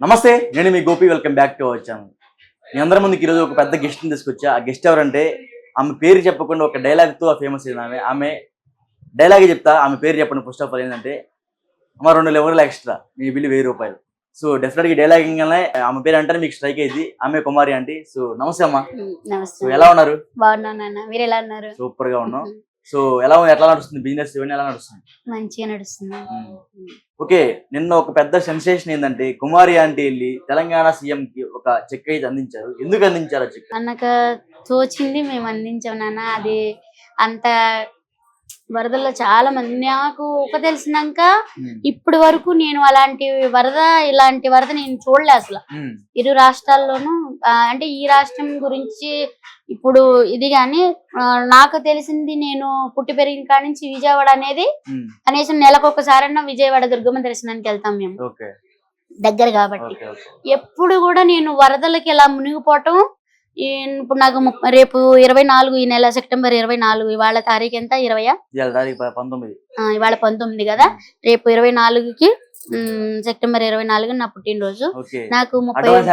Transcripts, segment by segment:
నమస్తే, నేను మీ Gopi. Welcome back to our channel. మీ అందరి ముందుకు ఈరోజు ఒక పెద్ద గెస్ట్ని తీసుకొచ్చా. ఆ గెస్ట్ ఎవరంటే ఆమె పేరు చెప్పకుండా ఒక డైలాగ్తో ఫేమస్ అయిన ఆమె డైలాగే చెప్తా. ఆమె పేరు చెప్పండి. ఫస్ట్ ఆఫ్ ఆల్ ఏంటంటే, అమ్మ 2 లెవెల్ ఎక్స్ట్రా, మీ బిల్లు 1000 రూపాయలు. సో డెఫినెట్గా డైలాగ్ ఇంగానే ఆమె పేరు అంటే మీకు స్ట్రైక్ అయింది. ఆమె కుమారి ఆంటీ. సో నమస్తే అమ్మా. సో ఎలా ఉన్నారు? బాగున్నాను. మీరు ఎలా ఉన్నారు? సూపర్ గా ఉన్నాం. సో ఎట్లా నడుస్తుంది బిజినెస్? ఇవన్నీ ఎలా నడుస్తుంది? మంచిగా నడుస్తుంది. ఓకే, నిన్న ఒక పెద్ద సెన్సేషన్ ఏంటంటే, కుమారి ఆంటీ వెళ్ళి తెలంగాణ సీఎం కి ఒక చెక్ అయితే అందించారు. ఎందుకు అందించారు చెక్? అన్నకు తోచింది మేము అందించాం నాన్న. అది అంత వరదల్లో చాలా మంది నాకు ఒక తెలిసినాక ఇప్పటి వరకు నేను ఇలాంటి వరద నేను చూడలే అసలు. ఇరు రాష్ట్రాల్లోనూ అంటే ఈ రాష్ట్రం గురించి ఇప్పుడు ఇది గాని నాకు తెలిసింది, నేను పుట్టి పెరిగిన కాడి నుంచి విజయవాడ అనేది కనీసం నెలకొకసారన్నా విజయవాడ దుర్గమ్మ దర్శనానికి వెళ్తాం మేము, దగ్గర కాబట్టి. ఎప్పుడు కూడా నేను వరదలకి ఇలా మునిగిపోవటం, ఇప్పుడు నాకు రేపు 24, ఈ నెల సెప్టెంబర్ 24, ఇవాళ తారీఖు ఎంత? 20? ఇవాళ 19 కదా. రేపు 24కి సెప్టెంబర్ 24 నా పుట్టినరోజు. నాకు 39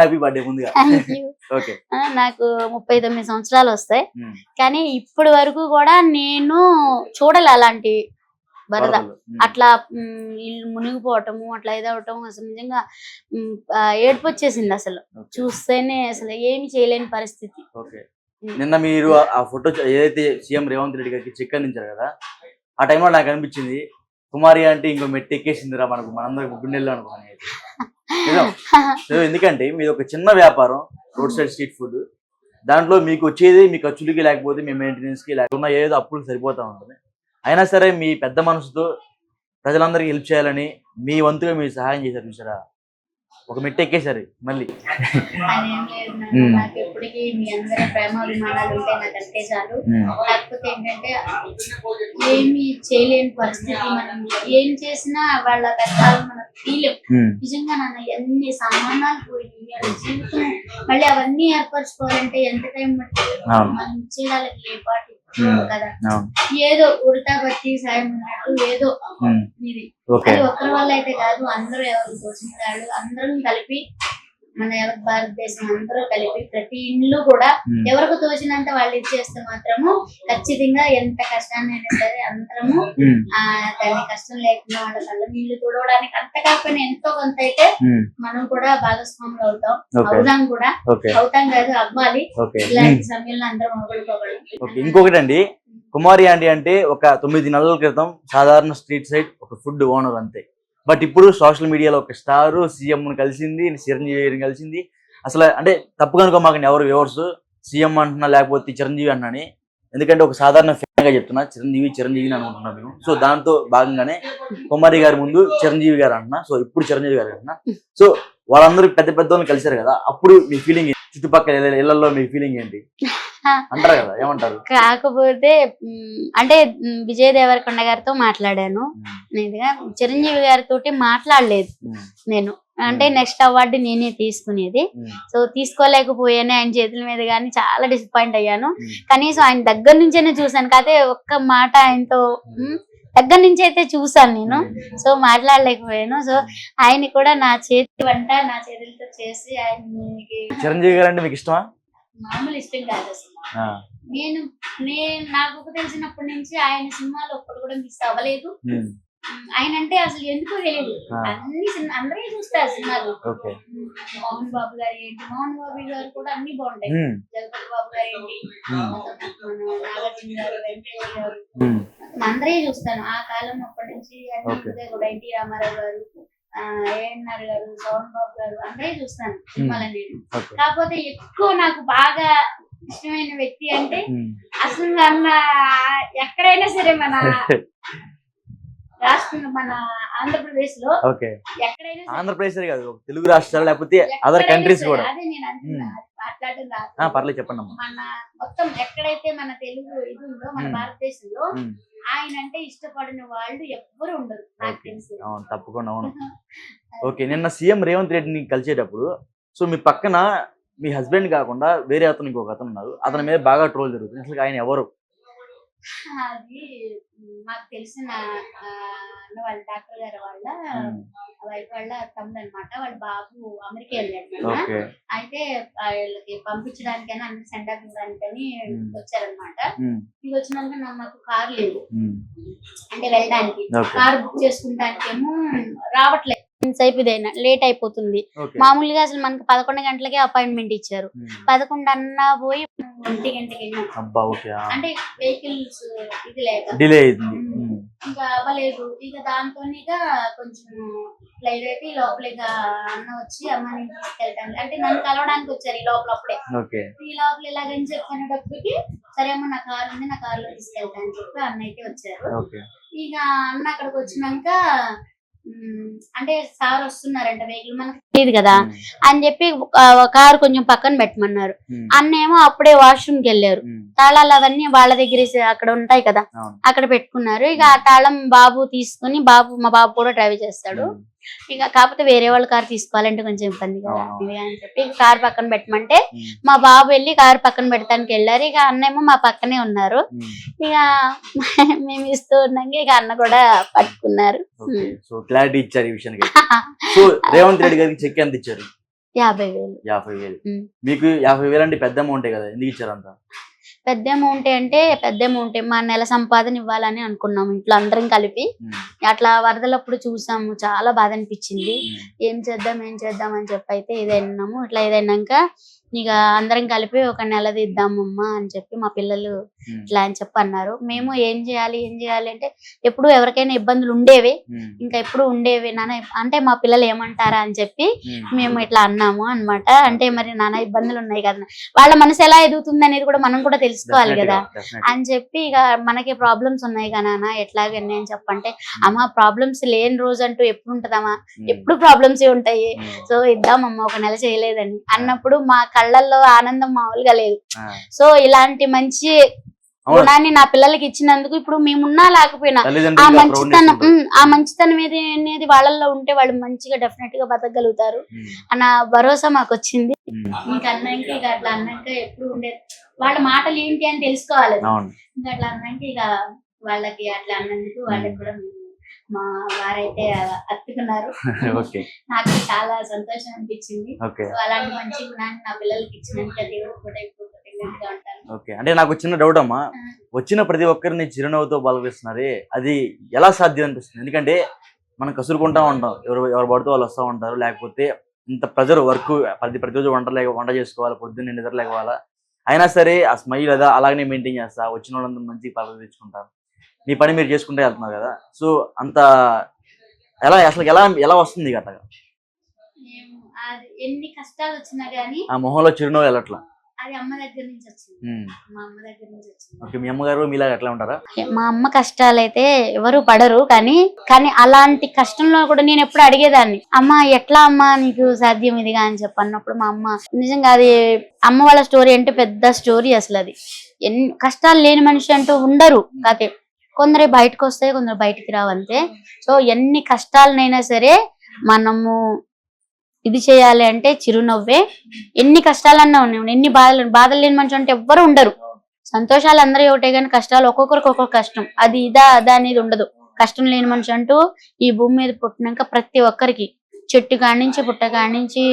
సంవత్సరాలు వస్తాయి. కానీ ఇప్పటి వరకు కూడా నేను చూడాలి అలాంటి వరద, అట్లా ఇల్లు మునిగిపోవటము, అట్లా ఇదవటం. అసలు నిజంగా ఏడుపు వచ్చేసింది అసలు చూస్తేనే. అసలు ఏమి చేయలేని పరిస్థితి. నిన్న మీరు ఆ ఫోటో ఏదైతే సీఎం రేవంత్ రెడ్డి గారికి చెక్ అందించారు కదా, ఆ టైంలో నాకు అనిపించింది, కుమారి అంటే ఇంకో మెట్టు ఎక్కేసిందిరా మనందరికి గుండెల్లో అనుకున్నాను. ఎందుకంటే మీది ఒక చిన్న వ్యాపారం, రోడ్ సైడ్ స్ట్రీట్ ఫుడ్. దాంట్లో మీకు వచ్చేది మీ ఖర్చులకి, లేకపోతే మీ మెయింటెనెన్స్ కి, లేకుండా ఏదో అప్పులు సరిపోతా ఉంటుంది. అయినా సరే మీ పెద్ద మనసుతో ప్రజలందరికీ హెల్ప్ చేయాలని మీ వంతుగా మీరు సహాయం చేశారు. చూసారా, ఒక మెట్టు ఎక్కేసారు మళ్ళీ. నాకు ఎప్పటికీ మీ అందరి ప్రేమ అభిమానాలు ఉంటే నాకు అంతే చాలు. కాకపోతే ఏంటంటే ఏమి చేయలేని పరిస్థితి. మనం ఏం చేసినా వాళ్ళ కష్టాలు మనం తీయలేం. నిజంగా నాన్న ఎన్ని సామానాలు పోయి జీవితం మళ్ళీ అవన్నీ ఏర్పరచుకోవాలంటే ఎంత టైం పడుతుంది? మనం చేయడానికి ఏ పాటి కదా, ఏదో ఉడతా బట్టి సాయం ఉన్నట్టు ఏదో ఇది. అది ఒక్కరి వల్ల అయితే కాదు, అందరూ ఎవరు తోచిన వాళ్ళు అందరం కలిపి, మన భారతదేశం అందరూ కలిపి ప్రతి ఇంట్లో కూడా ఎవరికి తోచినంత వాళ్ళు ఇచ్చేస్తే మాత్రము ఖచ్చితంగా ఎంత కష్టాన్ని అయినా సరే అందరము దాని కష్టం లేకుండా వాళ్ళ కళ్ళ నీళ్లు తుడవడానికి అంత కాకపోయినా ఎంతో కొంత అయితే మనం కూడా భాగస్వాములు అవుతాం కూడా. అవుతాం కాదు, అవ్వాలి. ఇలాంటి సమయంలో అందరం అవ్వడుకోగలం. ఇంకొకటి అండి, కుమారి ఆంటీ అంటే ఒక 9 నెలల క్రితం సాధారణ స్ట్రీట్ సైడ్ ఒక ఫుడ్ ఓనర్ అంతే. బట్ ఇప్పుడు సోషల్ మీడియాలో ఒక స్టార్ సీఎం కలిసింది, చిరంజీవి కలిసింది. అసలు అంటే తప్పుగా అనుకోమాకండి ఎవరు వ్యూవర్స్, సీఎం అంటున్నా లేకపోతే చిరంజీవి అన్నాని. ఎందుకంటే ఒక సాధారణ ఫ్యాన్ గా చెప్తున్నా, చిరంజీవిని అనుకుంటున్నాం మేము. సో దాంతో భాగంగానే కుమారి గారి ముందు చిరంజీవి గారు అంటున్నా, సో ఇప్పుడు చిరంజీవి గారు అంటున్నా. సో వాళ్ళందరూ పెద్ద వాళ్ళని కలిసారు కదా, అప్పుడు మీ ఫీలింగ్, చుట్టుపక్కల ఇళ్లలో మీ ఫీలింగ్ ఏంటి అంటారు కదా, ఏమంటారు? కాకపోతే అంటే విజయ్ దేవరకొండ గారితో మాట్లాడాను. చిరంజీవి గారితో మాట్లాడలేదు నేను. అంటే నెక్స్ట్ అవార్డు నేనే తీసుకునేది. సో తీసుకోలేకపోయాను ఆయన చేతుల మీద. కానీ చాలా డిసప్పాయింట్ అయ్యాను. కనీసం ఆయన దగ్గర నుంచైనా చూసాను. కాకపోతే ఒక్క మాట ఆయనతో దగ్గర నుంచి అయితే చూసాను నేను. సో మాట్లాడలేకపోయాను. సో ఆయన కూడా నా చేతి వంట నా చేతులతో చేసి ఆయనకి. చిరంజీవి గారు అంటే మీకు ఇష్టమా? మామూలు ఇష్టం కాదు అసలు. నేను నాకు తెలిసినప్పటి నుంచి ఆయన సినిమాలు ఒక్కడు కూడా మిస్ అవ్వలేదు. ఆయన అంటే అసలు ఎందుకో తెలియదు, అన్ని అందరూ చూస్తారు సినిమాలు. మోహన్ బాబు గారు ఏంటి, మోహన్ బాబు గారు కూడా అన్ని బాగుంటాయి. జగపతి బాబు గారు ఏంటి, నాగార్జున గారు, వెంకటేష్ గారు, అందరే చూస్తాను ఆ కాలం అప్పటి నుంచి. అన్ని కూడా ఎన్టీ రామారావు గారు, ఏఎన్ఆర్ గారు, సోహన్ బాబు గారు, అందరే చూస్తాను సినిమాలని. కాకపోతే ఎక్కువ నాకు బాగా ఇష్టమైన వ్యక్తి అంటే అసలు ఎక్కడైనా సరే మన రాష్ట్రం, మన ఆంధ్రప్రదేశ్ లో ఎక్కడైనా, ఆంధ్రప్రదేశ్ కాదు తెలుగు రాష్ట్రాలు లేకపోతే అదర్ కంట్రీస్ కూడా. అదే నేను మాట్లాడటం పర్లేదు చెప్పండి. మన మొత్తం ఎక్కడైతే మన తెలుగు ఇది ఉందో మన భారతదేశంలో ఆయన అంటే ఇష్టపడిన వాళ్ళు ఎవ్వరు ఉండరు నాకు తెలిసి. తప్పకుండా. అవును. ఓకే, నిన్న సీఎం రేవంత్ రెడ్డిని కలిసేటప్పుడు సో మీ పక్కన మీ హస్బెండ్ కాకుండా వేరే అతను ఇంకొక అతను ఉన్నారు, అతని మీద బాగా ట్రోల్ జరుగుతుంది. అసలు ఆయన ఎవరు? అది మాకు తెలిసిన వాళ్ళ డాక్టర్ గారు వాళ్ళ వైఫ్ వాళ్ళ తమ్ముడు అనమాట. వాళ్ళ బాబు అమెరికా వెళ్ళాడు. ఓకే. అయితే వీళ్ళకి పంపించడానికైనా అన్ని సెంటర్ ఇవ్వడానికని వచ్చారనమాట. ఇక వచ్చినాక మాకు కార్ లేదు అంటే వెళ్ళడానికి. కార్ బుక్ చేసుకుంటానికేమో రావట్లేదు. సేపు ఇదైనా లేట్ అయిపోతుంది. మామూలుగా అసలు మనకి 11 గంటలకే అపాయింట్మెంట్ ఇచ్చారు. 11 అన్నా పోయి 1 గంటకి వెళ్ళాం. అంటే వెహికల్స్ ఇది లేక డిలే అయింది. ఇంకా అవ్వలేదు. ఇక దాంతో కొంచెం లైట్ అయితే ఈ లోపల ఇక అన్న వచ్చి అమ్మని తీసుకెళ్ళటానికి అంటే నన్ను కలవడానికి వచ్చారు ఈ లోపల. అప్పుడే ఈ లోపల ఇలాగని చెప్పినప్పటికి సరే అమ్మ నా కారు ఉంది, నా కారులో తీసుకెళ్తాను చెప్పి అన్న అయితే వచ్చారు. ఇక అన్న అక్కడికి వచ్చినాక అంటే సార్ వస్తున్నారంట, వెహికల్ మనకు తెలియదు కదా అని చెప్పి కారు కొంచెం పక్కన పెట్టమన్నారు. అన్న ఏమో అప్పుడే వాష్రూమ్ కి వెళ్ళారు. తాళాలు అవన్నీ వాళ్ళ దగ్గర అక్కడ ఉంటాయి కదా, అక్కడ పెట్టుకున్నారు. ఇక ఆ తాళం బాబు తీసుకుని, మా బాబు కూడా డ్రైవ్ చేస్తాడు. ఇక కాకపోతే వేరే వాళ్ళ కారు తీసుకోవాలంటే కొంచెం ఇబ్బంది కదా అని చెప్పి కారు పక్కన పెట్టమంటే మా బాబు వెళ్ళి కారు పక్కన పెడతానికి వెళ్ళారు. ఇక అన్న ఏమో మా పక్కనే ఉన్నారు. ఇక మేము ఇస్తూ ఉన్నాక ఇక అన్న కూడా పట్టుకున్నారు. సో క్లారిటీ ఇచ్చారు ఈ విషయానికి. సో రేవంత్ రెడ్డి గారికి చెక్ ఎంత ఇచ్చారు? 50,000. మీకు 50,000 అంటే పెద్ద అమౌంట్ కదా, ఎందుకు ఇచ్చారు అంత? పెద్ద అమౌంట్ అంటే పెద్ద అమౌంట్ మా నెల సంపాదన ఇవ్వాలని అనుకున్నాము ఇంట్లో అందరం కలిపి. అట్లా వరదలప్పుడు చూసాము, చాలా బాధ అనిపించింది. ఏం చేద్దాం అని చెప్పి అయితే ఇదైనాము. ఇట్లా ఇదైనాక ఇక అందరం కలిపి ఒక నెలది ఇద్దామమ్మా అని చెప్పి మా పిల్లలు ఇట్లా అని చెప్పి అన్నారు. మేము ఏం చేయాలి అంటే ఎప్పుడు ఎవరికైనా ఇబ్బందులు ఉండేవి, ఇంకా ఎప్పుడు ఉండేవి నాన్న అంటే మా పిల్లలు ఏమంటారా అని చెప్పి మేము ఇట్లా అన్నాము అనమాట. అంటే మరి నాన్న ఇబ్బందులు ఉన్నాయి కదా, వాళ్ళ మనసు ఎలా ఎదుగుతుంది అనేది కూడా మనం కూడా తెలుసుకోవాలి కదా అని చెప్పి ఇక మనకి ప్రాబ్లమ్స్ ఉన్నాయి కదా నాన్న ఎట్లాగని అని చెప్పంటే, అమ్మా ప్రాబ్లమ్స్ లేని రోజు అంటూ ఎప్పుడు ఉంటదమ్మా, ఎప్పుడు ప్రాబ్లమ్స్ ఉంటాయి. సో ఇద్దామమ్మా ఒక నెల చేయలేదని అన్నప్పుడు మా కళ్ళల్లో ఆనందం మామూలుగా లేదు. సో ఇలాంటి మంచి గుణాన్ని నా పిల్లలకి ఇచ్చినందుకు ఇప్పుడు మేమున్నా లేకపోయినా ఆ మంచితనం అనేది వాళ్ళల్లో ఉంటే వాళ్ళు మంచిగా డెఫినెట్ గా బతకగలుగుతారు అన్న భరోసా మాకు వచ్చింది. ఇంకా అన్నాక ఇక అట్లా అన్నాక ఎప్పుడు ఉండేది వాళ్ళ మాటలు ఏంటి అని తెలుసుకోవాలి. ఇంకా అట్లా అన్నాక ఇక వాళ్ళకి అట్లా అన్నందుకు వాళ్ళకి కూడా మా వారైతే అత్తుకున్నారు. నాకు చాలా సంతోషం అనిపించింది. అలాంటి మంచి గుణాన్ని నా పిల్లలకి ఇచ్చినందుకు దేవుడు కూడా ఇప్పుడు కృతజ్ఞతగా ఉంటాను. అంటే నాకు చిన్న డౌట్ అమ్మా, వచ్చిన ప్రతి ఒక్కరిని చిరునవ్వుతో పలకరిస్తున్నారు, అది ఎలా సాధ్యం అనిపిస్తుంది? ఎందుకంటే మనం కసురుకుంటా ఉంటాం, ఎవరు పడితే వాళ్ళు వస్తూ ఉంటారు, లేకపోతే ఇంత ప్రెజర్ వర్క్ ప్రతిరోజు వంట చేసుకోవాలి, పొద్దున్నే నిద్ర లేకపోవాలా, అయినా సరే ఆ స్మైల్ అదా అలాగనే మెయింటైన్ చేస్తా వచ్చిన వాళ్ళందరూ మంచిగా పలకరించుకుంటారు. మీ పని మీరు చేసుకుంటే వెళ్తున్నారు కదా, సో అంత అసలు ఎలా వస్తుంది కదా? ఎన్ని కష్టాలు వచ్చినా గానీ ఆ మొహంలో చిరునవ్వు వెళ్ళట్లా, అది అమ్మ దగ్గర నుంచి వచ్చింది. మా అమ్మ దగ్గర నుంచి వచ్చింది. ఓకే, మీ అమ్మగారు మీలాగా ఎట్లా ఉంటారా? మా అమ్మ కష్టాలైతే ఎవరు పడరు, కానీ అలాంటి కష్టంలో కూడా నేను ఎప్పుడు అడిగేదాన్ని, అమ్మ ఎట్లా అమ్మ నీకు సాధ్యం ఇదిగా అని చెప్పి అన్నప్పుడు మా అమ్మ నిజంగా అది అమ్మ వాళ్ళ స్టోరీ అంటే పెద్ద స్టోరీ. అసలు అది ఎన్ని కష్టాలు లేని మనిషి అంటూ ఉండరు. కాకపోతే కొందరు బయటకు వస్తాయి, కొందరు బయటికి రావంతే. సో ఎన్ని కష్టాలనైనా సరే మనము ఇది చేయాలి అంటే చిరునవ్వే. ఎన్ని కష్టాలన్నా ఉన్నాయి, ఎన్ని బాధలు లేని మనిషి అంటే ఎవ్వరు ఉండరు. సంతోషాలు అందరూ ఒకటే కానీ కష్టాలు ఒక్కొక్కరికి ఒక్కొక్క కష్టం, అది అదా అనేది ఉండదు. కష్టం లేని మనిషి అంటూ ఈ భూమి మీద పుట్టినాక ప్రతి ఒక్కరికి, చెట్టు కానించి పుట్ట కానించి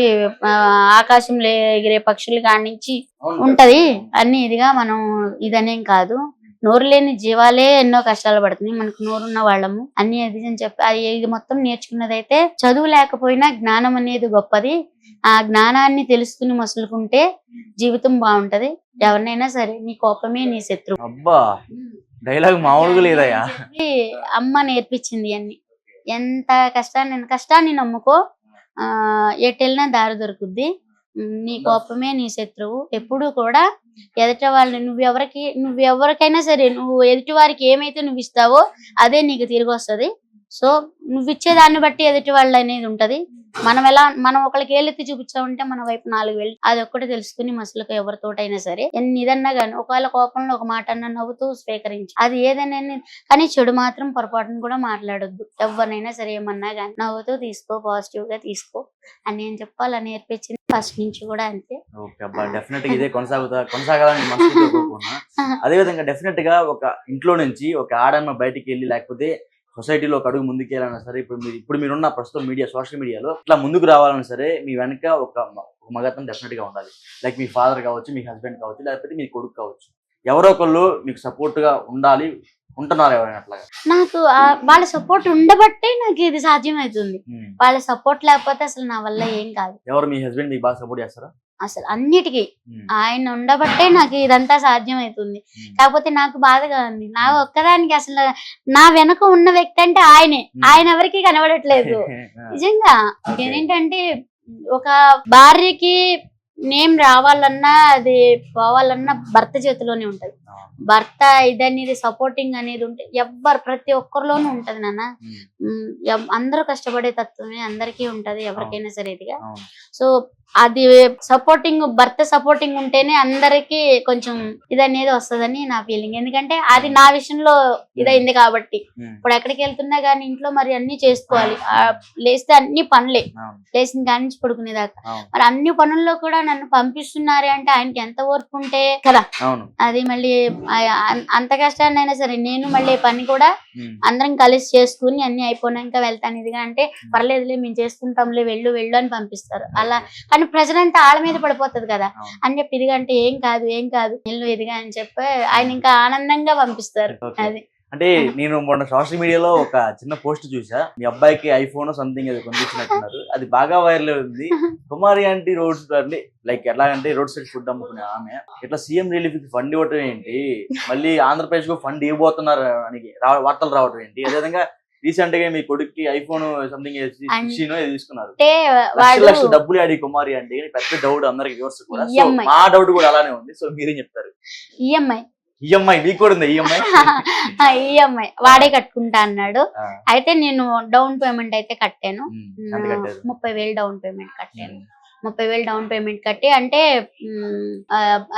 ఆకాశంలో ఎగిరే పక్షులు కానించి ఉంటది. అన్ని ఇదిగా మనం ఇదనేం కాదు, నోరు లేని జీవాలే ఎన్నో కష్టాలు పడుతున్నాయి, మనకు నోరున్న వాళ్ళము అన్ని అది అని చెప్పి ఇది మొత్తం నేర్చుకున్నదైతే చదువు లేకపోయినా జ్ఞానం అనేది గొప్పది. ఆ జ్ఞానాన్ని తెలుసుకుని మసులుకుంటే జీవితం బాగుంటది. ఎవరినైనా సరే నీ కోపమే నీ శత్రువు. అబ్బా డైలాగ్ మామూలుగా లేదయ్యా. అమ్మ నేర్పించింది అన్ని. ఎంత కష్టాన్ని నమ్ముకో, ఎటెళ్ళినా దారి దొరుకుద్ది. నీ కోపమే నీ శత్రువు. ఎప్పుడు కూడా ఎదుట వాళ్ళని నువ్వెవరికైనా సరే నువ్వు ఎదుటి వారికి ఏమైతే నువ్వు ఇస్తావో అదే నీకు తిరిగి వస్తుంది. సో నువ్వు ఇచ్చేదాన్ని బట్టి ఎదుటి వాళ్ళు అనేది ఉంటది. మనం ఒకరికి ఏళ్ళెత్తి చూపించామంటే మన వైపు 4 వేలు. అది ఒక్కటి తెలుసుకుని మసలుకు ఎవరితోటైనా సరే ఎన్ని ఇదన్నా గానీ ఒకవేళ కోపంలో ఒక మాట అన్న నవ్వుతూ స్వీకరించి, అది ఏదైనా కానీ చెడు మాత్రం పొరపాటును కూడా మాట్లాడొద్దు. ఎవరినైనా సరే ఏమన్నా కానీ నవ్వుతూ తీసుకో, పాజిటివ్ గా తీసుకో అని నేను చెప్పాలని నేర్పించింది ఫస్ట్ నుంచి కూడా అంతే. డెఫినెట్ గా ఇదే కొనసాగాలని మనసులో కోరుకున్నా. అదే విధంగా డెఫినెట్ గా ఒక ఇంట్లో నుంచి ఒక ఆడమ్మ బయటికి వెళ్ళి లేకపోతే సొసైటీలో ఒక అడుగు ముందుకెళ్ళాలన్నా సరే, ఇప్పుడు మీరున్న ప్రస్తుతం మీడియా, సోషల్ మీడియాలో ఇట్లా ముందుకు రావాలన్నా సరే, మీ వెనక ఒక మగతనం డెఫినెట్ గా ఉండాలి. లైక్ మీ ఫాదర్ కావచ్చు, మీ హస్బెండ్ కావచ్చు, లేకపోతే మీ కొడుకు కావచ్చు, ఎవరో ఒకళ్ళు మీకు సపోర్ట్ గా ఉండాలి. ఉంటున్నారు ఎవరైనా అట్లాగా? నాకు వాళ్ళ సపోర్ట్ ఉండబట్టే నాకు ఇది సాధ్యమవుతుంది. వాళ్ళ సపోర్ట్ లేకపోతే అసలు నా వల్ల ఏం కాదు. ఎవరు మీ హస్బెండ్ మీకు బాగా సపోర్ట్ చేస్తారా? అసలు అన్నిటికీ ఆయన ఉండబట్టే నాకు ఇదంతా సాధ్యమవుతుంది. కాకపోతే నాకు బాధగా ఉంది, నా ఒక్కదానికి అసలు నా వెనక ఉన్న వ్యక్తి అంటే ఆయనే. ఆయన ఎవరికి కనబడట్లేదు నిజంగా. ఏంటంటే ఒక భార్యకి నేమ్ రావాలన్నా అది పోవాలన్నా భర్త చేతిలోనే ఉంటది. భర్త ఇదనేది సపోర్టింగ్ అనేది ఉంటే ప్రతి ఒక్కరిలోనూ ఉంటది నాన్న. అందరూ కష్టపడే తత్వమే అందరికీ ఉంటది, ఎవరికైనా సరే ఇదిగా. సో అది సపోర్టింగ్, భర్త సపోర్టింగ్ ఉంటేనే అందరికి కొంచెం ఇదనేది వస్తుందని నా ఫీలింగ్. ఎందుకంటే అది నా విషయంలో ఇదైంది కాబట్టి. ఇప్పుడు ఎక్కడికి వెళ్తున్నా గానీ ఇంట్లో మరి అన్ని చేసుకోవాలి. లేస్తే అన్ని పనులే, లేచిన కాడి నుంచి పడుకునేదాకా. మరి అన్ని పనుల్లో కూడా నన్ను పంపిస్తున్నారే అంటే ఆయనకి ఎంత ఓర్పు ఉంటే కదా. అది మళ్ళీ అంత కష్టాన్ని అయినా సరే నేను మళ్ళీ పని కూడా అందరం కలిసి చేసుకుని అన్ని అయిపోయినాక వెళ్తాను ఇదిగా అంటే, పర్లేదులే మేము చేసుకుంటాంలే, వెళ్ళు వెళ్ళు అని పంపిస్తారు. అలా కానీ ప్రజలంతా ఆళ్ళ మీద పడిపోతుంది కదా అని చెప్పి ఇదిగా అంటే ఏం కాదు వెళ్ళు ఇదిగా అని చెప్పి ఆయన ఇంకా ఆనందంగా పంపిస్తారు. అది అంటే నేను మొన్న సోషల్ మీడియాలో ఒక చిన్న పోస్ట్ చూసా, మీ అబ్బాయికి ఐఫోన్ సంథింగ్ అది కొనిచ్చినట్టున్నారు. అది బాగా వైరల్ ఉంది. కుమారి ఆంటీ రోడ్ అంటే లైక్ ఎలాగంటే రోడ్ సైడ్ ఫుడ్ అమ్ముకునే ఆమె ఇట్లా సీఎం రిలీఫ్ కి ఫండ్ ఇవ్వటం ఏంటి, మళ్ళీ ఆంధ్రప్రదేశ్ కు ఫండ్ ఇవ్వబోతున్నారు అని వార్తలు రావటం ఏంటి, అదేవిధంగా రీసెంట్ గా మీ కొడుక్కి ఐఫోన్ సంథింగ్ తీసుకున్నారు. లక్షల డబ్బులు ఆడి కుమారి అంటే పెద్ద డౌట్ అందరికి వ్యూవర్స్ కూడా. సో మా డౌట్ కూడా అలానే ఉంది. సో మీరేం చెప్తారు? ఈఎంఐ మీకు కూడా ఉంది? ఈఎంఐ వాడే కట్టుకుంటా అన్నాడు. అయితే నేను డౌన్ పేమెంట్ అయితే కట్టాను. 30,000 డౌన్ పేమెంట్ కట్టాను. 30,000 డౌన్ పేమెంట్ కట్టి అంటే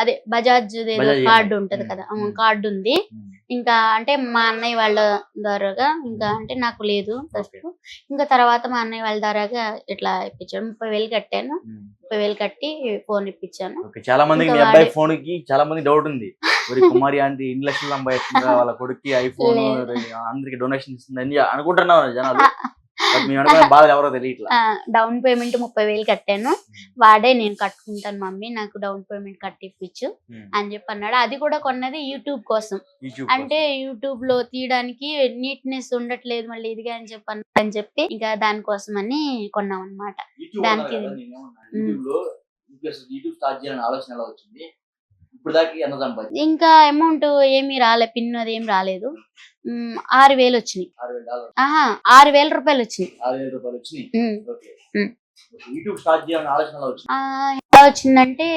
అదే బజాజ్ కార్డు ఉంటది కదా, కార్డు ఉంది. ఇంకా అంటే మా అన్నయ్య వాళ్ళ ద్వారాగా, ఇంకా అంటే నాకు లేదు ఫస్ట్, ఇంకా తర్వాత మా అన్నయ్య వాళ్ళ ద్వారాగా ఇట్లా ఇప్పించాను. 30,000 కట్టాను. 30,000 కట్టి ఫోన్ ఇప్పించాను. చాలా మందికి మీ అబ్బాయి ఫోన్ కి చాలా మంది డౌట్ ఉంది. కుమారి ఆంటీ 2 లక్షలు సంపాదిస్తుందా, వాళ్ళ కొడుక్కి ఐఫోన్ అందరికి డొనేషన్ ఇస్తుందని అనుకుంటున్నారు జనాలు. బాధలు ఎవరో తెలియట్లా. డౌన్ పేమెంట్ 30,000 కట్టాను. వాడే నేను కట్టుకుంటాను మమ్మీ, నాకు డౌన్ పేమెంట్ కట్టి ఇప్పించు అని చెప్పి అన్నాడు. అది కూడా కొన్నది యూట్యూబ్ కోసం. అంటే యూట్యూబ్ లో తీయడానికి నీట్నెస్ ఉండట్లేదు మళ్ళీ ఇదిగా అని చెప్పి ఇంకా దానికోసం అని కొన్నాం అనమాట. దానికి ఇంకా అమౌంట్ ఏమీ రాలే, పిన్ అది ఏం రాలేదు. 6,000 వచ్చినాయి. 6,000 రూపాయలు వచ్చినాయి. ఎలా వచ్చిందంటే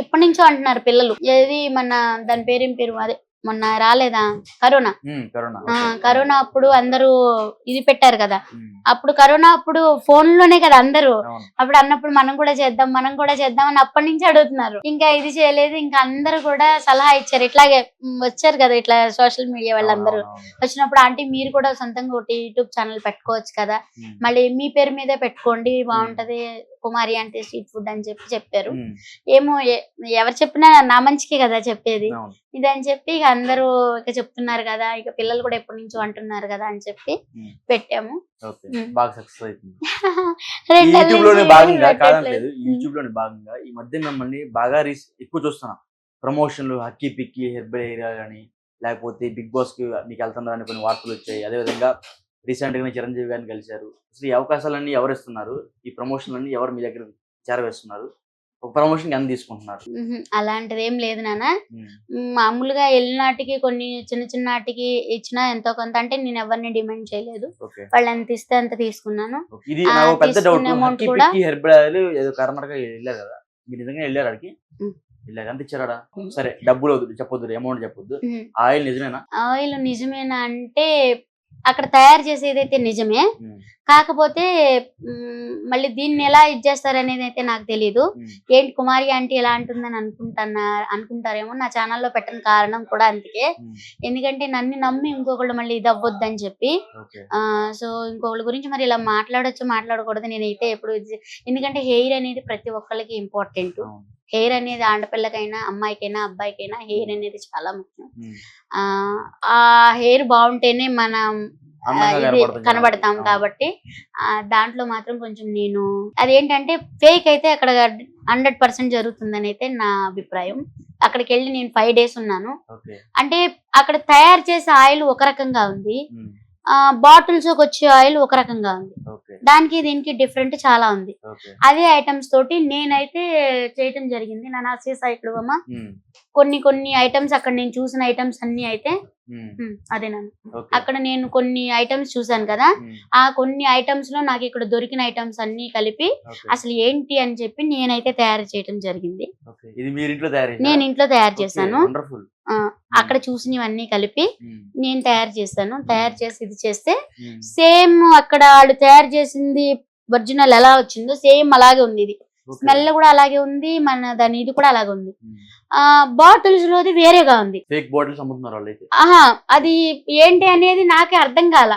ఎప్పటి నుంచో అంటున్నారు పిల్లలు. ఏది మన దాని పేరేం పేరు, అదే మొన్న రాలేదా కరోనా అప్పుడు అందరూ ఇది పెట్టారు కదా. అప్పుడు కరోనా అప్పుడు ఫోన్ లోనే కదా అందరూ. అప్పుడు అన్నప్పుడు మనం కూడా చేద్దాం అని అప్పటి నుంచి అడుగుతున్నారు. ఇంకా ఇది చేయలేదు. ఇంకా అందరూ కూడా సలహా ఇచ్చారు. ఇట్లాగే వచ్చారు కదా ఇట్లా సోషల్ మీడియా వాళ్ళందరూ వచ్చినప్పుడు, ఆంటీ మీరు కూడా సొంతంగా ఒకటి యూట్యూబ్ ఛానల్ పెట్టుకోవచ్చు కదా, మళ్ళీ మీ పేరు మీదే పెట్టుకోండి బాగుంటది కుమారి ఆంటీ స్ట్రీట్ ఫుడ్ అని చెప్పారు. ఏమో ఎవరు చెప్పినా నా మంచికే కదా చెప్పేది ఇదని చెప్పి ఇక అందరూ ఇక చెప్తున్నారు కదా, ఇక పిల్లలు కూడా ఎప్పటి నుంచో అంటున్నారు కదా అని చెప్పి పెట్టాము. భాగంగా ఈ మధ్య మిమ్మల్ని బాగా ఎక్కువ చూస్తున్నా. ప్రమోషన్లు హక్కీ పిక్కి హెర్బల్ ఏరియా కానీ, లేకపోతే బిగ్ బాస్ కి మీకు వెళ్తున్నారని కొన్ని వార్తలు వచ్చాయి. అదేవిధంగా రీసెంట్ గా చిరంజీవి గారిని కలిశారు. అసలు ఈ అవకాశాలన్నీ ఎవరు ఇస్తున్నారు? ఈ ప్రమోషన్లన్నీ ఎవరు మీ దగ్గర చేరవేస్తున్నారు? ఒక ప్రమోషన్ ఎంత తీసుకుంటున్నారు? అలాంటిది ఏం లేదు నాన్న. మామూలుగా వెళ్ళినాటికి కొన్ని చిన్న నాటికి ఇచ్చినా ఎంతో కొంత, అంటే నేను ఎవరిని డిమాండ్ చేయలేదు. వాళ్ళు ఎంత ఇస్తే అంత తీసుకున్నాను. ఇది పెద్ద డౌట్. కర్ణాటక వెళ్ళారు కదా, మీరు నిజంగా వెళ్ళారు అడిగి ఎంత ఇచ్చారా? సరే డబ్బులు చెప్పొద్దు, అమౌంట్ చెప్పొద్దు. ఆయిల్ నిజమేనా? ఆయిల్ నిజమేనా అంటే అక్కడ తయారు చేసేదైతే నిజమే, కాకపోతే మళ్ళీ దీన్ని ఎలా ఇది చేస్తారు అనేది అయితే నాకు తెలీదు. ఏంటి కుమారి ఆంటీ ఎలా అంటుందని అనుకుంటారేమో. నా ఛానల్లో పెట్టిన కారణం కూడా అందుకే. ఎందుకంటే నన్ను నమ్మి ఇంకొకళ్ళు మళ్ళీ ఇది అవ్వద్దని చెప్పి. సో ఇంకొకళ్ళ గురించి మరి ఇలా మాట్లాడొచ్చు మాట్లాడకూడదు నేనైతే ఎప్పుడు ఎందుకంటే హెయిర్ అనేది ప్రతి ఒక్కరికి ఇంపార్టెంట్. హెయిర్ అనేది ఆడపిల్లకైనా అమ్మాయికైనా అబ్బాయికైనా హెయిర్ అనేది చాలా ముఖ్యం. ఆ హెయిర్ బాగుంటేనే మనం ఇది కనబడతాం కాబట్టి దాంట్లో మాత్రం కొంచెం నేను అదేంటంటే ఫేక్ అయితే అక్కడ 100% జరుగుతుందని అయితే నా అభిప్రాయం. అక్కడికి వెళ్ళి నేను 5 days ఉన్నాను. అంటే అక్కడ తయారు చేసే ఆయిల్ ఒక రకంగా ఉంది, బాటిల్స్ వచ్చే ఆయిల్ ఒక రకంగా ఉంది. దానికి దీనికి డిఫరెంట్ చాలా ఉంది. అదే ఐటమ్స్ తోటి నేనైతే చేయటం జరిగింది. నా సైట్లు అమ్మ కొన్ని ఐటమ్స్ అక్కడ నేను చూసిన ఐటమ్స్ అన్ని అయితే అదేనండి. అక్కడ నేను కొన్ని ఐటమ్స్ చూసాను కదా, ఆ కొన్ని ఐటమ్స్ లో నాకు ఇక్కడ దొరికిన ఐటమ్స్ అన్ని కలిపి అసలు ఏంటి అని చెప్పి నేనైతే తయారు చేయటం జరిగింది. నేను ఇంట్లో తయారు చేశాను. అక్కడ చూసినవన్నీ కలిపి నేను తయారు చేశాను. తయారు చేసి ఇది చేస్తే సేమ్ అక్కడ వాళ్ళు తయారు చేసింది ఒరిజినల్ ఎలా వచ్చిందో సేమ్ అలాగే ఉంది. ఇది స్మెల్ కూడా అలాగే ఉంది, మన దాని ఇది కూడా అలాగే ఉంది. బాటిల్స్ లోది వేరేగా ఉంది. ఆహా, అది ఏంటి అనేది నాకే అర్థం కాల.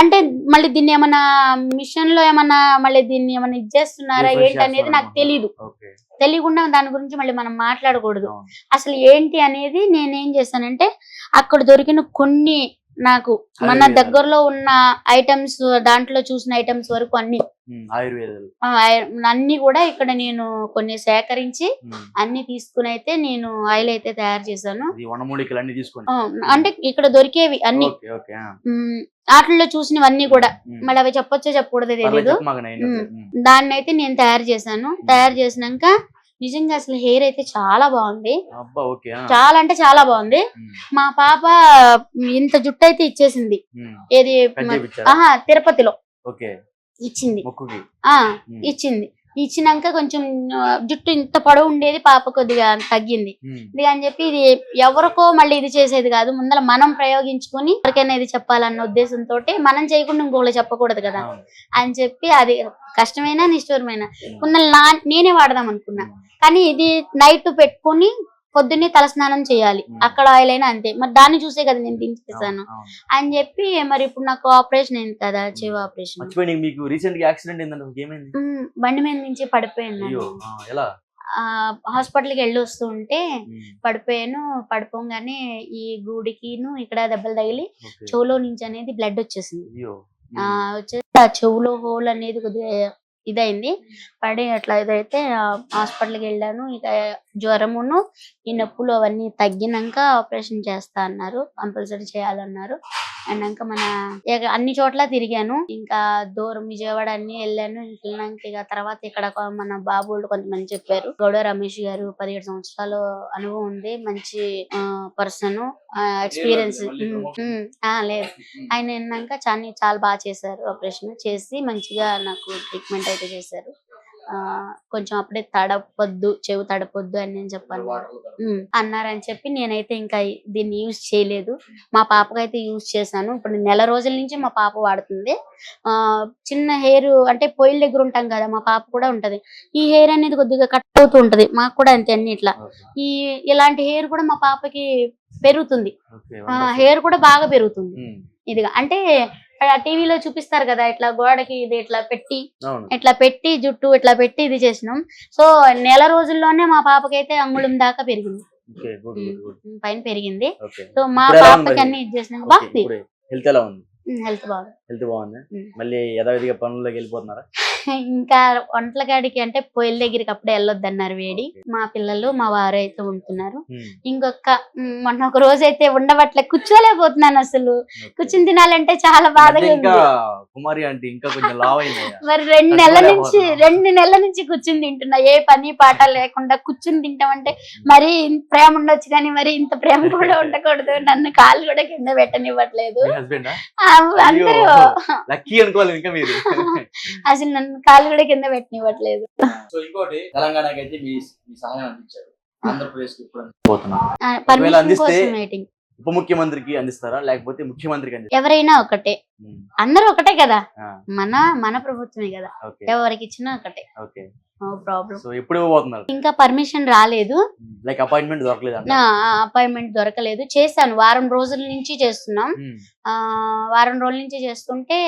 అంటే మళ్ళీ దీన్ని ఏమన్నా మిషన్ లో ఏమన్నా మళ్ళీ దీన్ని ఏమన్నా ఇది చేస్తున్నారా ఏంటి అనేది నాకు తెలీదు. తెలియకుండా దాని గురించి మళ్ళీ మనం మాట్లాడకూడదు. అసలు ఏంటి అనేది నేనేం చేశానంటే అక్కడ దొరికిన కొన్ని నాకు మన దగ్గరలో ఉన్న ఐటమ్స్ దాంట్లో చూసిన ఐటమ్స్ వరకు అన్ని కూడా ఇక్కడ నేను కొన్ని సేకరించి అన్ని తీసుకుని అయితే నేను ఆయిల్ అయితే తయారు చేశాను. అంటే ఇక్కడ దొరికేవి అన్ని వాటిల్లో చూసినవన్నీ కూడా మళ్ళీ అవి చెప్పొచ్చో చెప్పకూడదో తెలీదు. దాన్ని అయితే నేను తయారు చేశాను. తయారు చేసినాక నిజంగా అసలు హెయిర్ అయితే చాలా బాగుంది. చాలా అంటే చాలా బాగుంది. మా పాప ఇంత జుట్టు అయితే ఇచ్చేసింది. ఏది తిరుపతిలో ఇచ్చింది. ఇచ్చింది. ఇచ్చినాక కొంచెం జుట్టు ఇంత పొడవు ఉండేది, పాప కొద్దిగా తగ్గింది. ఇది అని చెప్పి ఇది ఎవరికో మళ్ళీ ఇది చేసేది కాదు, ముందర మనం ప్రయోగించుకుని ఎవరికైనా ఇది చెప్పాలన్న ఉద్దేశంతో మనం చేయకుండా ఇంకొకళ్ళు చెప్పకూడదు కదా అని చెప్పి అది కష్టమైనా నిష్ఠూరమైన నేనే వాడదాం అనుకున్నా. కానీ ఇది నైట్ పెట్టుకుని పొద్దున్నే తలస్నానం చేయాలి, అక్కడ ఆయిల్ అయినా అంతే. మరి దాన్ని చూసే కదా నేను దించేసాను అని చెప్పి. మరి ఇప్పుడు నాకు ఆపరేషన్ అయింది కదా, చెవి ఆపరేషన్. బండి మీద నుంచి పడిపోయాను. హాస్పిటల్కి వెళ్ళి వస్తూ ఉంటే పడిపోయాను. పడిపోగానే ఈ గూడికిను ఇక్కడ దెబ్బలు తగిలి చెవులో నుంచి అనేది బ్లడ్ వచ్చేసింది. వచ్చేసి ఆ చెవులో హోల్ అనేది కొద్దిగా ఇదైంది. పడి అట్లా ఇదైతే హాస్పిటల్కి వెళ్ళాను. ఇక జ్వరమును ఈ నొప్పులు అవన్నీ తగ్గినాక ఆపరేషన్ చేస్తా అన్నారు, కంపల్సరీ చేయాలన్నారు. అన్నాక మన అన్ని చోట్ల తిరిగాను. ఇంకా దూరం విజయవాడ అన్ని వెళ్ళాను. వెళ్ళినాక ఇక తర్వాత ఇక్కడ మన బాబు వాళ్ళు కొంతమంది చెప్పారు. గౌడ రమేష్ గారు 17 సంవత్సరాలు అనుభవం ఉంది, మంచి పర్సన్, ఎక్స్పీరియన్స్. లేదు, ఆయన విన్నాక చాలా బాగా చేశారు. ఆపరేషన్ చేసి మంచిగా నాకు ట్రీట్మెంట్ అయితే చేశారు. కొంచెం అప్పుడే తడపొద్దు, చెవి తడపొద్దు అని నేను చెప్పాను అన్నారని చెప్పి నేనైతే ఇంకా దీన్ని యూజ్ చేయలేదు. మా పాపకైతే యూజ్ చేశాను. ఇప్పుడు నెల రోజుల నుంచి మా పాప వాడుతుంది. చిన్న హెయిర్ అంటే పొయ్యిల దగ్గర ఉంటాం కదా, మా పాప కూడా ఉంటది. ఈ హెయిర్ అనేది కొద్దిగా కట్ అవుతూ ఉంటది, మాకు కూడా అంతే అన్ని. ఇట్లా ఇలాంటి హెయిర్ కూడా మా పాపకి పెరుగుతుంది. హెయిర్ కూడా బాగా పెరుగుతుంది. ఇదిగా అంటే టీవీలో చూపిస్తారు కదా, ఇట్లా గోడకి ఇది ఇట్లా పెట్టి జుట్టు ఇట్లా పెట్టి ఇది చేసినాం. సో నెల రోజుల్లోనే మా పాపకైతే అంగుళం దాకా పెరిగింది, పైన పెరిగింది. సో మా పాపకి అన్ని ఇది చేసినాం. బాగుంది, హెల్త్ బాగుంది. మళ్ళీ యథావిధిగా పనుల్లోకి వెళ్ళిపోతున్నారా? ఇంకా వంటల కాడికి అంటే పొయ్యిల దగ్గరికి అప్పుడే వెళ్ళొద్దు అన్నారు. వేడి మా పిల్లలు మా వారు అయితే ఉంటున్నారు. మొన్న ఒక రోజు అయితే ఉండబట్లే, కూర్చోలేకపోతున్నాను అసలు. కూర్చుని తినాలంటే చాలా బాధగా ఉంది. మరి 2 నెలల నుంచి కూర్చుని తింటున్నా, ఏ పని పాట లేకుండా కూర్చుని తింటామంటే మరి ప్రేమ ఉండొచ్చు కానీ మరి ఇంత ప్రేమ కూడా ఉండకూడదు. నన్ను కాళ్ళు కూడా కింద పెట్టనివ్వట్లేదు అందరూ. అసలు నన్ను కాళ్ళు కూడా కింద పెట్టనివ్వట్లేదు. పర్మిషన్ కోసం వెయిటింగ్. ఉప ముఖ్యమంత్రికి అందిస్తారా లేకపోతే ముఖ్యమంత్రికి అందిస్తారా? ఎవరైనా ఒకటే, ఉమ్, అందరూ ఒకటే కదా, ఆ, మన ప్రభుత్వమే కదా, ఓకే ఎవరికి ఇచ్చినా ఒకటే, ఓకే. No problem. సో ఎప్పుడు ఇవ్వబోతున్నారు? ఇంకా పర్మిషన్ రాలేదు, లైక్ అపాయింట్మెంట్ దొరకలేదు నా అపాయింట్మెంట్ దొరకలేదు. చేశాను, వారం రోజుల నుంచి చేస్తున్నాం. వారం రోజుల నుంచి చేస్తుంటే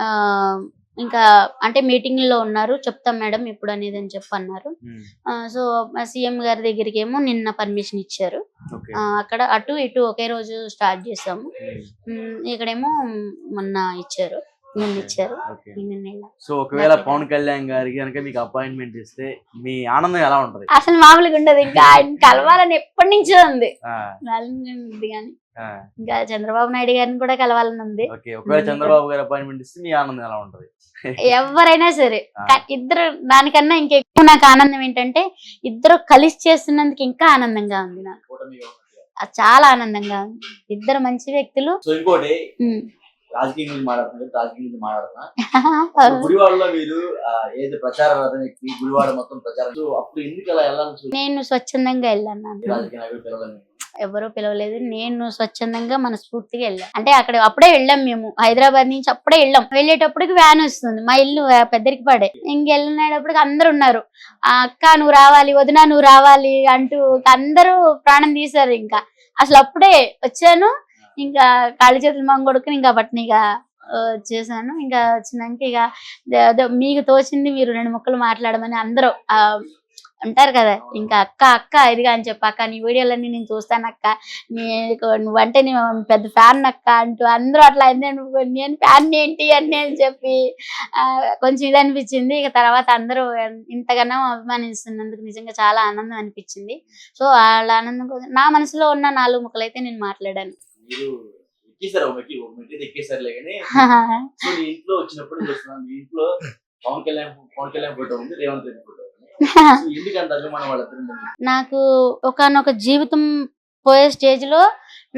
ఆ ఇంకా అంటే మీటింగ్ లో ఉన్నారు, చెప్తాం మేడం ఇప్పుడు అనేది అని చెప్పి అన్నారు. సో సీఎం గారి దగ్గరికి ఏమో నిన్న పర్మిషన్ ఇచ్చారు. అక్కడ అటు ఇటు ఒకే రోజు స్టార్ట్ చేసాము. ఇక్కడేమో మొన్న ఇచ్చారు, నిన్న ఇచ్చారు. సో ఒకవేళ పవన్ కళ్యాణ్ గారికి కనుక మీకు అపాయింట్మెంట్ ఇస్తే మీ ఆనందం ఎలా ఉంటది? అసలు మామూలుగా ఉండదు, ఇంకా ఆయన కలవాలని ఎప్పటి నుంచో ఉంది కానీ ఇంకా చంద్రబాబు నాయుడు గారిని కూడా కలవాలని ఉంది. ఒకవేళ చంద్రబాబు గారి అపాయింట్మెంట్ ఇస్తే మీ ఆనందం ఎలా ఉంటది? ఎవరైనా సరే, ఇద్దరు దానికన్నా ఇంకెక్కువ నాకు ఆనందం ఏంటంటే ఇద్దరు కలిసి చేస్తున్నందుకు ఇంకా ఆనందంగా ఉంది నాకు, చాలా ఆనందంగా ఉంది. ఇద్దరు మంచి వ్యక్తులు. రాజకీయం గురించి మాట్లాడుతున్నా గుడివాడలో మీరు ఏది ప్రచార రథం ఎక్కి గుడివాడ మొత్తం ప్రచారం, అప్పుడు ఎందుకు అలా వెళ్ళాలి? నేను స్వచ్ఛందంగా వెళ్ళాను, ఎవరో పిలవలేదు, నేను స్వచ్ఛందంగా మనస్ఫూర్తిగా వెళ్ళాను. అంటే అప్పుడే వెళ్ళాం మేము, హైదరాబాద్ నుంచి అప్పుడే వెళ్ళాం. వెళ్ళేటప్పటికి వ్యాన్ వస్తుంది, మా ఇల్లు పెద్దరికి పడే, ఇంకెళ్ళినప్పటికి అందరు ఉన్నారు, అక్క నువ్వు రావాలి, వదినా నువ్వు రావాలి అంటూ అందరూ ప్రాణం తీశారు. ఇంకా అసలు అప్పుడే వచ్చాను, ఇంకా కాళ్ళు చేతులు మంగొడుకుని ఇంకా బట్నిగా వచ్చేసాను. ఇంకా వచ్చినాక ఇక మీకు తోచింది మీరు 2 ముక్కలు మాట్లాడమని అందరూ అంటారు కదా, ఇంకా అక్క అక్క ఇదిగా అని చెప్పి, అక్క నీ వీడియోలన్నీ నేను చూస్తాను అక్క, నువ్వంటే నేను పెద్ద ఫ్యాన్ అక్క అంటూ అందరూ అట్లా నేను ఫ్యాన్ ఏంటి అని చెప్పి కొంచెం ఇది అనిపించింది. ఇక తర్వాత అందరూ ఇంతగానో అభిమానిస్తున్నందుకు నిజంగా చాలా ఆనందం అనిపించింది. సో వాళ్ళ ఆనందం కోసం నా మనసులో ఉన్న 4 ముక్కలు అయితే నేను మాట్లాడాను. నాకు ఒకనొక జీవితం పోయే స్టేజ్ లో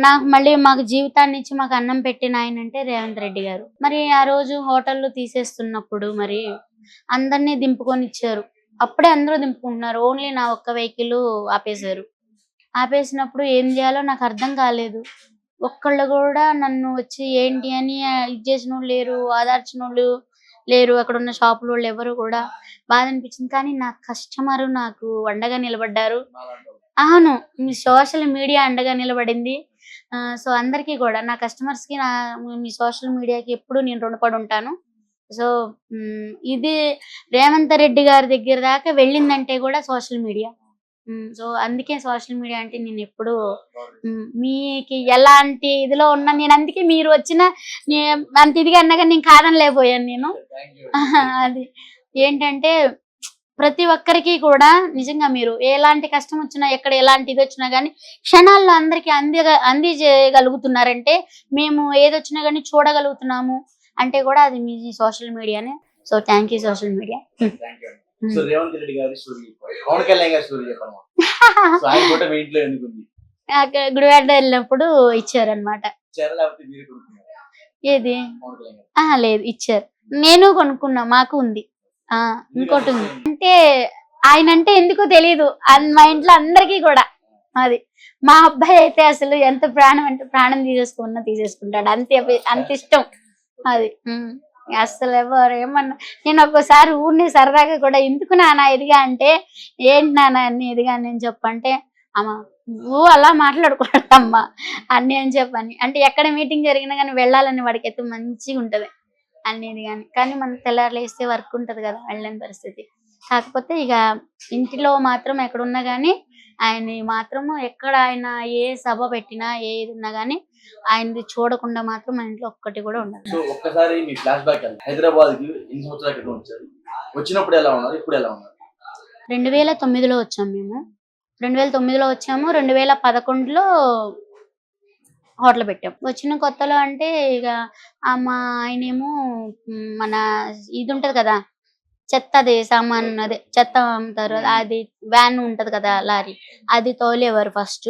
నాకు మళ్ళీ మాకు జీవితాన్ని ఇచ్చి మాకు అన్నం పెట్టిన ఆయన అంటే రేవంత్ రెడ్డి గారు. మరి ఆ రోజు హోటల్లో తీసేస్తున్నప్పుడు మరి అందరినీ దింపుకొని ఇచ్చారు, అప్పుడే అందరూ దింపుకుంటున్నారు, ఓన్లీ నా ఒక్క వెహికల్ ఆపేశారు. ఆపేసినప్పుడు ఏం చేయాలో నాకు అర్థం కాలేదు. ఒక్కళ్ళు కూడా నన్ను వచ్చి ఏంటి అని ఇది చేసిన వాళ్ళు లేరు, ఆదార్చిన వాళ్ళు లేరు, అక్కడ ఉన్న షాపుల వాళ్ళు ఎవరు కూడా. బాధ అనిపించింది, కానీ నా కస్టమర్ నాకు అండగా నిలబడ్డారు. అవును, మీ సోషల్ మీడియా అండగా నిలబడింది. సో అందరికీ కూడా, నా కస్టమర్స్ కి మీ సోషల్ మీడియాకి ఎప్పుడు నేను రుణపడి ఉంటాను. సో ఇది రేవంత్ రెడ్డి గారి దగ్గర దాకా వెళ్ళిందంటే కూడా సోషల్ మీడియా. సో అందుకే సోషల్ మీడియా అంటే నేను ఎప్పుడు మీకు ఎలాంటి ఇదిలో ఉన్నా, నేను అందుకే మీరు వచ్చిన అంత ఇదిగా అన్నాగా నేను కాదనలేకపోయాను నేను. అది ఏంటంటే ప్రతి ఒక్కరికి కూడా నిజంగా మీరు ఎలాంటి కష్టం వచ్చినా, ఎక్కడ ఎలాంటి ఇది వచ్చినా గానీ క్షణాల్లో అందరికి అందజేయగలుగుతున్నారంటే, మేము ఏదొచ్చినా గానీ చూడగలుగుతున్నాము అంటే కూడా అది మీ సోషల్ మీడియానే. So thank you social media. So Revanth Reddy గారి స్టోరీ, పవన్ కళ్యాణ్ గారి స్టోరీ చెప్పండి. సో ఆయన ఫోటో మీ ఇంట్లో ఎందుకు ఉంది? గుడివాడ వెళ్ళినప్పుడు ఇచ్చారనమాట. ఏది లేదు, ఇచ్చారు, నేను కొనుక్కున్నా, మాకు ఉంది. ఇంకోటి ఉంది అంటే ఆయన అంటే ఎందుకో తెలీదు మా ఇంట్లో అందరికీ కూడా. అది మా అబ్బాయి అయితే అసలు ఎంత ప్రాణం అంటే ప్రాణం తీసేసుకుంటాడు, అంత ఇష్టం అది. అసలు ఎవరు ఏమన్నా, నేను ఒక్కోసారి ఊరిని సరదాగా కూడా ఎందుకు నాన్న ఎదిగా అంటే, ఏంటి నాన్న అన్ని ఎదిగా నేను చెప్పంటే, అమ్మ నువ్వు అలా మాట్లాడకూడదమ్మా అన్ని అని చెప్పని, అంటే ఎక్కడ మీటింగ్ జరిగినా కానీ వెళ్ళాలని వాడికైతే మంచిగా ఉంటది అనేది. కానీ మనం తెల్లారులేస్తే వర్క్ ఉంటది కదా, వెళ్ళని పరిస్థితి. కాకపోతే ఇక ఇంటిలో మాత్రం ఎక్కడున్నా కానీ ఆయన్ని మాత్రము ఎక్కడ ఆయన ఏ సభ పెట్టినా ఏది ఉన్నా గానీ ఆయనది చూడకుండా మాత్రం మన ఇంట్లో ఒక్కటి కూడా ఉండదు. సో ఒక్కసారి మీ ఫ్లాష్ బ్యాక్ హైదరాబాద్ కి ఎన్ని సంవత్సరాల క్రితం వచ్చారు? వచ్చినప్పుడు ఎలా ఉన్నారు, ఇప్పుడు ఎలా ఉన్నారు? 2009లో వచ్చాము మేము. 2009లో వచ్చాము, 2011లో హోటల్ పెట్టాం. వచ్చిన కొత్తలో అంటే ఇక మా ఆయనేమో మన ఇది ఉంటది కదా, చెత్తది సామాన్, అదే చెత్త అమ్ముతారు, అది వ్యాన్ ఉంటది కదా లారీ, అది తోలేవారు ఫస్ట్.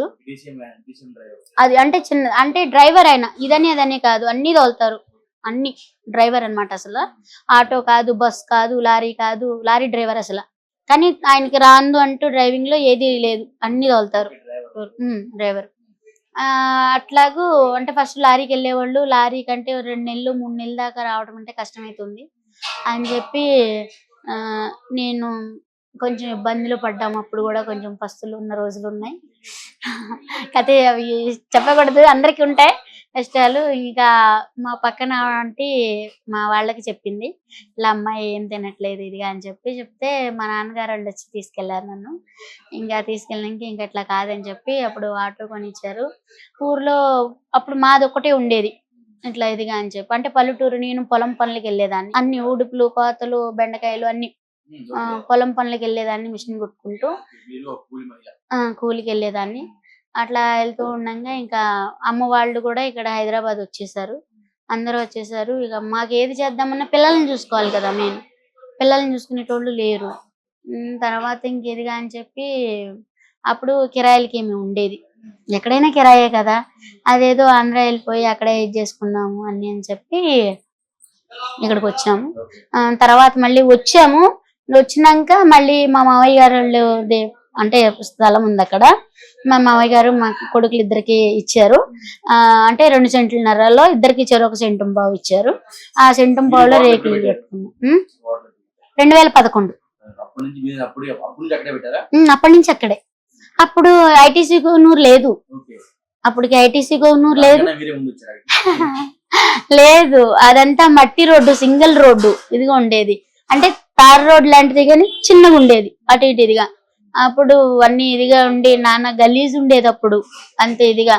అది అంటే చిన్న అంటే డ్రైవర్ అయినా ఇదని అదని కాదు, అన్ని తోలుతారు, అన్ని డ్రైవర్ అన్నమాట. అసలు ఆటో కాదు, బస్ కాదు, లారీ కాదు, లారీ డ్రైవర్ అసలు. కానీ ఆయనకి రాందు అంటూ డ్రైవింగ్ లో ఏది లేదు, అన్ని తోలుతారు డ్రైవర్. అట్లాగూ అంటే ఫస్ట్ లారీకి వెళ్ళేవాళ్ళు, లారీ కంటే 2 నెలలు 3 నెలల దాకా రావడం అంటే కష్టమవుతుంది అని చెప్పి నేను కొంచెం ఇబ్బందులు పడ్డాము. అప్పుడు కూడా కొంచెం పస్తులు ఉన్న రోజులు ఉన్నాయి. కథ అవి చెప్పకూడదు, అందరికీ ఉంటాయి కష్టాలు. ఇంకా మా పక్కన ఆంటీ మా వాళ్ళకి చెప్పింది, ఇలా అమ్మాయి ఏం తినట్లేదు ఇదిగా అని చెప్తే మా నాన్నగారు వాళ్ళు వచ్చి తీసుకెళ్లారు నన్ను. ఇంకా తీసుకెళ్ళడానికి ఇంకా ఇట్లా కాదని చెప్పి అప్పుడు ఆటో కొనిచ్చారు. ఊర్లో అప్పుడు మాది ఒకటే ఉండేది ఇట్లా ఇదిగా అని చెప్పి, అంటే పల్లెటూరు. నేను పొలం పనులకి వెళ్ళేదాన్ని, అన్ని ఉడుపులు కోతలు బెండకాయలు అన్ని పొలం పనులకి వెళ్ళేదాన్ని, మిషన్ కుట్టుకుంటూ కూలికి వెళ్ళేదాన్ని. అట్లా వెళ్తూ ఉండగా ఇంకా అమ్మ వాళ్ళు కూడా ఇక్కడ హైదరాబాద్ వచ్చేసారు, అందరూ వచ్చేసారు. ఇక మాకు ఏది చేద్దామన్నా పిల్లల్ని చూసుకోవాలి కదా, మెయిన్ పిల్లల్ని చూసుకునేటోళ్ళు లేరు. తర్వాత ఇంకేదిగా అని చెప్పి అప్పుడు కిరాయిలకి ఏమి ఉండేది, ఎక్కడైనా కిరాయే కదా, అదేదో ఆంధ్ర వెళ్ళిపోయి అక్కడే ఇది చేసుకుందాము అని చెప్పి ఇక్కడికి వచ్చాము. తర్వాత మళ్ళీ వచ్చినాక మళ్ళీ మా మావయ్య గారు వాళ్ళు అంటే స్థలం ఉంది అక్కడ, మా మావయ్య గారు మా కొడుకులు ఇద్దరికి ఇచ్చారు. అంటే 2 సెంట్లన్నరలో ఇద్దరికి ఇచ్చారు, 1 సెంటు బావు ఇచ్చారు. ఆ సెంటు బావులో రేకులు పెట్టుకున్నాం 2011. అప్పటి నుంచి అక్కడే. అప్పుడు ఐటీసీ కోనూరు లేదు, అప్పటికి ఐటీసీ కోనూరు లేదు లేదు, అదంతా మట్టి రోడ్డు, సింగిల్ రోడ్డు ఇదిగా ఉండేది. అంటే తార్ రోడ్ లాంటిది కానీ చిన్నగా ఉండేది, అటు ఇటు ఇదిగా. అప్పుడు అన్ని ఇదిగా ఉండి నాన్న గలీజ్ ఉండేది అప్పుడు, అంతే ఇదిగా.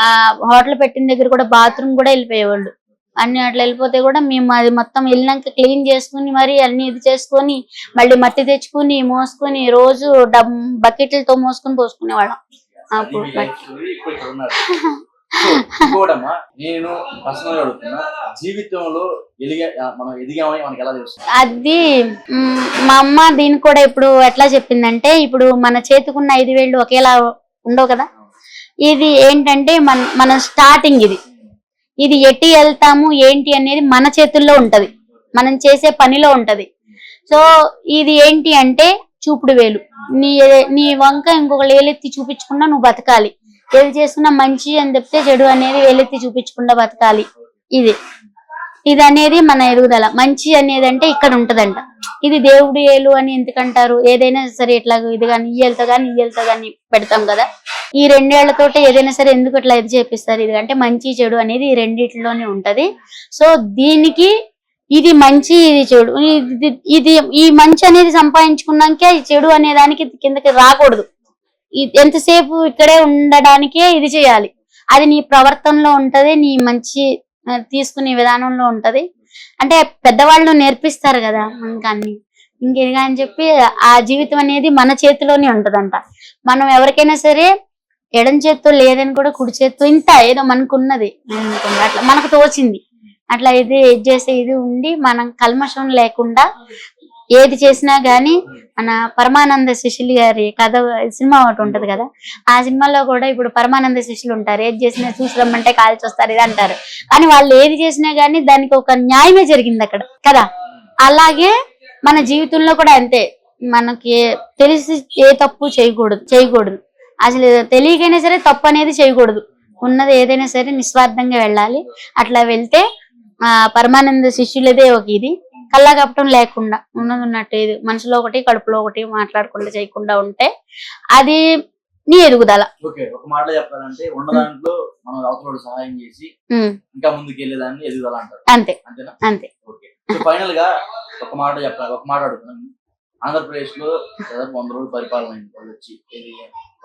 ఆ హోటల్ పెట్టిన దగ్గర కూడా బాత్రూమ్ కూడా వెళ్ళిపోయేవాళ్ళు. అన్ని అట్లా వెళ్ళిపోతే కూడా మేము అది మొత్తం వెళ్ళినాక క్లీన్ చేసుకుని మరి అన్ని ఇది చేసుకొని మళ్ళీ మట్టి తెచ్చుకుని మోసుకొని రోజు బకెట్లతో మోసుకొని పోసుకునేవాళ్ళం అప్పుడు. ఇంకోటమ్మా, నేను పర్సనల్ గా అడుగుతున్నా, జీవితంలో మనం ఎదిగామని మనకి ఎలా తెలుస్తుంది? అది మా అమ్మ దీన్ని కూడా ఇప్పుడు ఎట్లా చెప్పిందంటే, ఇప్పుడు మన చేతికున్న 5 వేళ్ళు ఒకేలా ఉండవు కదా. ఇది ఏంటంటే మన స్టార్టింగ్ ఇది ఎట్టి వెళ్తాము ఏంటి అనేది మన చేతుల్లో ఉంటది, మనం చేసే పనిలో ఉంటది. సో ఇది ఏంటి అంటే చూపుడు వేలు, నీ వంక ఇంకొకళ్ళు వేలెత్తి చూపించకుండా నువ్వు బతకాలి. ఏది చేసుకున్నా మంచి అని చెప్తే చెడు అనేది వేలెత్తి చూపించకుండా బతకాలి. ఇది అనేది మన ఎదుగుదల. మంచి అనేది అంటే ఇక్కడ ఉంటదంట. ఇది దేవుడు ఏలు అని ఎందుకంటారు, ఏదైనా సరే ఇట్లా ఇది కానీ ఇయ్యలతో కానీ పెడతాం కదా. ఈ 2 ఏళ్లతోటే ఏదైనా సరే ఎందుకు ఇట్లా ఇది చేపిస్తారు, ఇది అంటే మంచి చెడు అనేది ఈ రెండిట్లోనే ఉంటది. సో దీనికి ఇది మంచి ఇది చెడు, ఇది ఈ మంచి అనేది సంపాదించుకున్నాకే ఈ చెడు అనే దానికి కిందకి రాకూడదు. ఎంతసేపు ఇక్కడే ఉండడానికే ఇది చేయాలి. అది నీ ప్రవర్తనలో ఉంటది, నీ మంచి తీసుకునే విధానంలో ఉంటది. అంటే పెద్దవాళ్ళు నేర్పిస్తారు కదా మనకి అన్ని. ఇంకేదిగా అని చెప్పి ఆ జీవితం అనేది మన చేతిలోనే ఉంటదంట. మనం ఎవరికైనా సరే ఎడం చేత్తో లేదని కూడా కుడి చేత్తో ఇంత ఏదో మనకున్నది అట్లా మనకు తోచింది అట్లా ఇది చేసే ఇది ఉండి మనం కల్మషం లేకుండా ఏది చేసినా గానీ, మన పరమానంద శిష్యులు గారి కథ సినిమా ఒకటి ఉంటది కదా, ఆ సినిమాలో కూడా ఇప్పుడు పరమానంద శిష్యులు ఉంటారు, ఏది చేసినా చూసి రమ్మంటే కాల్చి వస్తారు ఇది అంటారు. కానీ వాళ్ళు ఏది చేసినా గానీ దానికి ఒక న్యాయమే జరిగింది అక్కడ కదా. అలాగే మన జీవితంలో కూడా అంతే, మనకి తెలిసి ఏ తప్పు చేయకూడదు. అసలు తెలియకైనా సరే తప్పు అనేది చేయకూడదు. ఉన్నది ఏదైనా సరే నిస్వార్థంగా వెళ్ళాలి. అట్లా వెళ్తే పరమానంద శిష్యులదే ఒక ఇది కల్లా కప్పటం లేకుండా ఉన్నది ఉన్నట్టు ఇది మనసులో ఒకటి కడుపులో ఒకటి మాట్లాడకుండా చేయకుండా ఉంటే అది నీ ఎదుగుదల. ఒక మాట చెప్పాలంటే ఉన్న దాంట్లో మనం అవతల సహాయం చేసి ఇంకా ముందుకు వెళ్ళేదాన్ని ఎదుగుదల అంటారు. అంతే అంతే. ఫైనల్ గా ఒక మాట చెప్పాలి, ఒక మాట అడుగుతున్నాను. ఆంధ్రప్రదేశ్ లో దాదాపు 100 రోజులు పరిపాలన అయింది, వాళ్ళు వచ్చి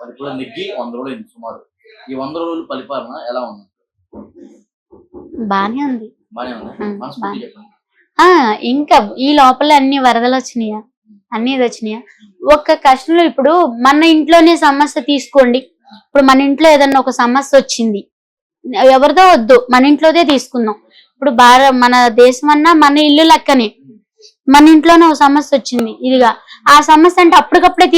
పరిపాలన నెగ్గి 100 రోజులు అయింది సుమారు. ఈ 100 రోజులు పరిపాలన ఎలా ఉంది? బానే ఉంది. మనస్ఫూర్తి చెప్పండి. ఇంకా ఈ లోపల అన్ని వరదలు వచ్చినాయా, అన్ని ఇది వచ్చినాయా. ఒక్క కష్టంలో ఇప్పుడు మన ఇంట్లోనే సమస్య తీసుకోండి. ఇప్పుడు మన ఇంట్లో ఏదన్నా ఒక సమస్య వచ్చింది, ఎవరిదో వద్దు, మన ఇంట్లోదే తీసుకుందాం. ఇప్పుడు మన దేశం అన్నా మన ఇల్లు లెక్కనే, మన ఇంట్లోనే ఒక సమస్య వచ్చింది ఇదిగా. ఆ సమస్య అంటే అప్పటికప్పుడే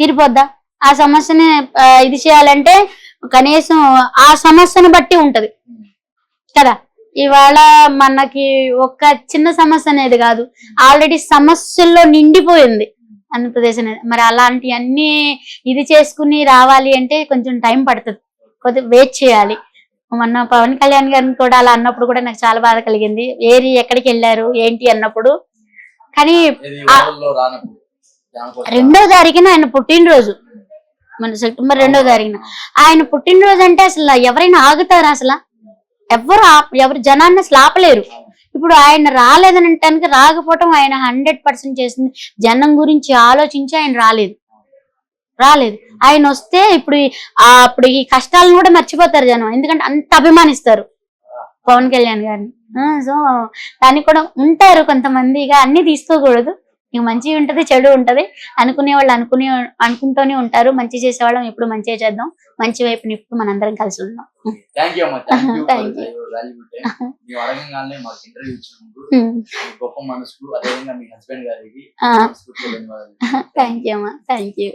తీరిపోద్దా? ఆ సమస్యని ఇది చేయాలంటే కనీసం ఆ సమస్యను బట్టి ఉంటది కదా. ఇవాళ మనకి ఒక చిన్న సమస్య అనేది కాదు, ఆల్రెడీ సమస్యల్లో నిండిపోయింది. ఆంధ్రప్రదేశ్ అనేది. మరి అలాంటి అన్ని ఇది చేసుకుని రావాలి అంటే కొంచెం టైం పడుతుంది, కొద్దిగా వెయిట్ చేయాలి. మొన్న పవన్ కళ్యాణ్ గారిని కూడా అలా అన్నప్పుడు కూడా నాకు చాలా బాధ కలిగింది. ఏరి ఎక్కడికి వెళ్ళారు ఏంటి అన్నప్పుడు. కానీ 2వ తారీఖున ఆయన పుట్టినరోజు, మన సెప్టెంబర్ 2వ తారీఖున ఆయన పుట్టినరోజు అంటే అసలు ఎవరైనా ఆగుతారా? అసలు ఎవరు జనాన్ని అసలు ఆపలేరు. ఇప్పుడు ఆయన రాలేదని అంటానికి రాకపోవటం ఆయన 100% చేసింది. జనం గురించి ఆలోచించి ఆయన రాలేదు. ఆయన వస్తే అప్పుడు ఈ కష్టాలను కూడా మర్చిపోతారు జనం, ఎందుకంటే అంత అభిమానిస్తారు పవన్ కళ్యాణ్ గారిని. సో దానికి కూడా ఉంటారు కొంతమంది, ఇక అన్ని తీసుకోకూడదు. ఇక మంచి ఉంటది, చెడు ఉంటది. అనుకునే వాళ్ళు అనుకుంటూనే ఉంటారు. మంచి చేసేవాళ్ళం ఎప్పుడు మంచిగా చేద్దాం, మంచి వైపుని ఇప్పుడు మనందరం కలిసి ఉందాం. Thank you. గొప్ప మనసు, అదేవిధంగా మీ హస్బెండ్ గారికి థ్యాంక్ యూ అమ్మా, థ్యాంక్ యూ.